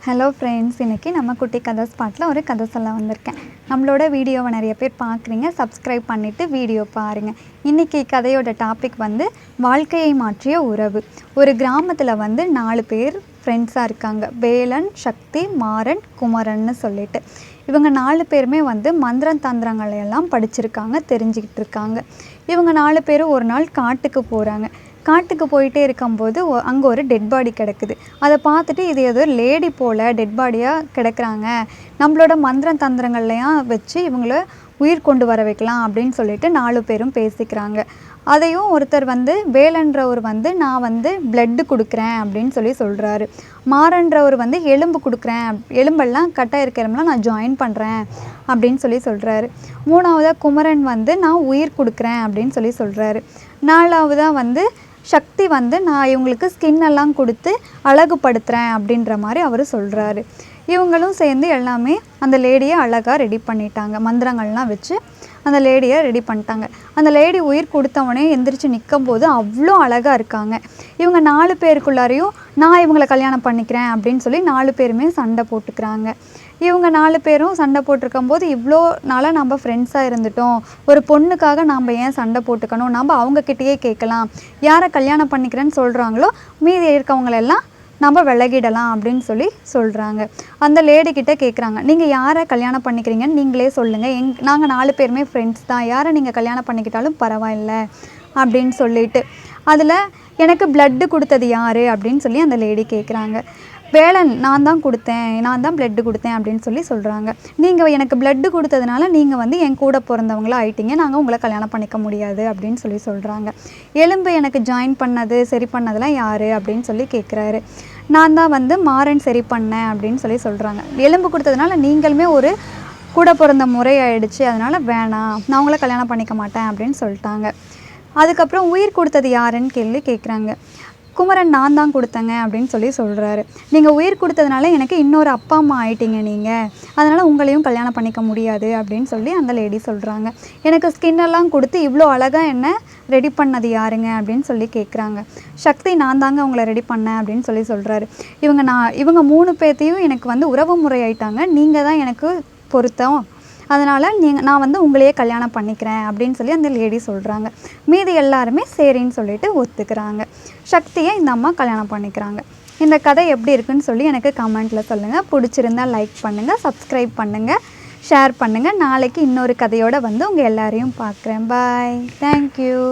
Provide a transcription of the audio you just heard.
Hello friends, இன்றைக்கி நம்ம குட்டி கதை ஸ்பாட்டில் ஒரு கதை சொல்ல வந்திருக்கேன். நம்மளோட வீடியோவை நிறைய பேர் பார்க்குறீங்க, சப்ஸ்கிரைப் பண்ணிவிட்டு வீடியோ பாருங்கள். இன்றைக்கி கதையோட டாபிக் வாழ்க்கையை மாற்றிய உறவு. ஒரு கிராமத்தில் 4 பேர் ஃப்ரெண்ட்ஸாக இருக்காங்க. வேலன், சக்தி, மாறன், குமரன்னு சொல்லிட்டு. இவங்க 4 பேருமே மந்திரம் தந்திரங்களையெல்லாம் படிச்சிருக்காங்க, தெரிஞ்சுக்கிட்டு இருக்காங்க. இவங்க 4 பேரும் ஒரு நாள் காட்டுக்கு போகிறாங்க. காட்டுக்கு போயிட்டே இருக்கும்போது அங்கே ஒரு டெட் பாடி கிடக்குது. அதை பார்த்துட்டு இது ஏதோ லேடி போல் டெட் பாடியாக கிடக்குறாங்க, நம்மளோட மந்திரம் தந்திரங்கள்லையும் வச்சு இவங்கள உயிர் கொண்டு வர வைக்கலாம் அப்படின்னு சொல்லிட்டு 4 பேரும் பேசிக்கிறாங்க. அதையும் ஒருத்தர் வேலன்றவர் நான் பிளட்டு கொடுக்குறேன் அப்படின்னு சொல்கிறாரு. மாறன்றவர் எலும்பு கொடுக்குறேன், எலும்பெல்லாம் கட்டாக இருக்க எலும்பெல்லாம் நான் ஜாயின் பண்ணுறேன் அப்படின்னு சொல்கிறாரு. 3ஆவதாக குமரன் நான் உயிர் கொடுக்குறேன் அப்படின்னு சொல்கிறாரு. 4ஆவதாக சக்தி நான் இவங்களுக்கு ஸ்கின்னெல்லாம் கொடுத்து அழகுபடுத்துகிறேன் அப்படின்ற மாதிரி அவர் சொல்கிறாரு. இவங்களும் சேர்ந்து எல்லாமே அந்த லேடியை அழகாக ரெடி பண்ணிட்டாங்க. மந்திரங்கள்லாம் வச்சு அந்த லேடியை ரெடி பண்ணிட்டாங்க. அந்த லேடி உயிர் கொடுத்தவனே எந்திரிச்சு நிற்கும்போது அவ்வளோ அழகாக இருக்காங்க. இவங்க 4 பேருக்குள்ளாரையும் நான் இவங்களை கல்யாணம் பண்ணிக்கிறேன் அப்படின்னு சொல்லி 4 பேருமே சண்டை போட்டுக்கிறாங்க. இவங்க 4 பேரும் சண்டை போட்டிருக்கும்போது இவ்வளோ நாளாக நம்ம ஃப்ரெண்ட்ஸாக இருந்துட்டோம், ஒரு பொண்ணுக்காக நாம் ஏன் சண்டை போட்டுக்கணும், நம்ம அவங்கக்கிட்டேயே கேட்கலாம், யாரை கல்யாணம் பண்ணிக்கிறேன்னு சொல்கிறாங்களோ மீதி இருக்கவங்களெல்லாம் நம்ம விலகிடலாம் அப்படின்னு சொல்கிறாங்க. அந்த லேடிக்கிட்ட கேட்குறாங்க, நீங்கள் யாரை கல்யாணம் பண்ணிக்கிறீங்கன்னு நீங்களே சொல்லுங்கள், நாங்கள் 4 பேருமே ஃப்ரெண்ட்ஸ் தான், யாரை நீங்கள் கல்யாணம் பண்ணிக்கிட்டாலும் பரவாயில்ல அப்படின்னு சொல்லிட்டு. அதில் எனக்கு பிளட்டு கொடுத்தது யார் அப்படின்னு சொல்லி அந்த லேடி கேட்குறாங்க. வேலன் நான் தான் கொடுத்தேன், நான் தான் பிளட்டு கொடுத்தேன் அப்படின்னு சொல்கிறாங்க. நீங்கள் எனக்கு பிளட்டு கொடுத்ததுனால நீங்கள் என் கூட பிறந்தவங்களா ஆயிட்டீங்க, நாங்கள் உங்களை கல்யாணம் பண்ணிக்க முடியாது அப்படின்னு சொல்கிறாங்க. எலும்பு எனக்கு ஜாயின் பண்ணது சரி பண்ணதெல்லாம் யார் அப்படின்னு கேட்குறாரு. நான் தான் மாறன் சரி பண்ணேன் அப்படின்னு சொல்கிறாங்க. எலும்பு கொடுத்ததுனால நீங்களுமே ஒரு கூட பிறந்த முறை ஆயிடுச்சு, அதனால் வேணாம், நான் உங்களை கல்யாணம் பண்ணிக்க மாட்டேன் அப்படின்னு சொல்லிட்டாங்க. அதுக்கப்புறம் உயிர் கொடுத்தது யாருன்னு கேட்குறாங்க. குமரன் நான் தான் கொடுத்தேங்க அப்படின்னு சொல்கிறாரு. நீங்கள் உயிர் கொடுத்ததுனால எனக்கு இன்னொரு அப்பா அம்மா ஆயிட்டீங்க நீங்கள், அதனால் உங்களையும் கல்யாணம் பண்ணிக்க முடியாது அப்படின்னு அந்த லேடி சொல்கிறாங்க. எனக்கு ஸ்கின்னெல்லாம் கொடுத்து இவ்வளோ அழகாக என்ன ரெடி பண்ணது யாருங்க அப்படின்னு கேட்குறாங்க. சக்தி நான் தாங்க உங்களை ரெடி பண்ணேன் அப்படின்னு சொல்கிறாரு. இவங்க 3 பேர்த்தையும் எனக்கு உறவு முறை ஆயிட்டாங்க, நீங்கள் தான் எனக்கு பொருத்தம், அதனால் நான் உங்களையே கல்யாணம் பண்ணிக்கிறேன் அப்படின்னு அந்த லேடி சொல்கிறாங்க. மீதி எல்லாருமே சரின்னு சொல்லிட்டு ஒத்துக்கிறாங்க. சக்தியை இந்த அம்மா கல்யாணம் பண்ணிக்கிறாங்க. இந்த கதை எப்படி இருக்குன்னு எனக்கு கமெண்ட்டில் சொல்லுங்கள். பிடிச்சிருந்தால் லைக் பண்ணுங்கள், சப்ஸ்கிரைப் பண்ணுங்கள், ஷேர் பண்ணுங்கள். நாளைக்கு இன்னொரு கதையோடு உங்கள் எல்லாரையும் பார்க்குறேன். பாய், தேங்க்யூ.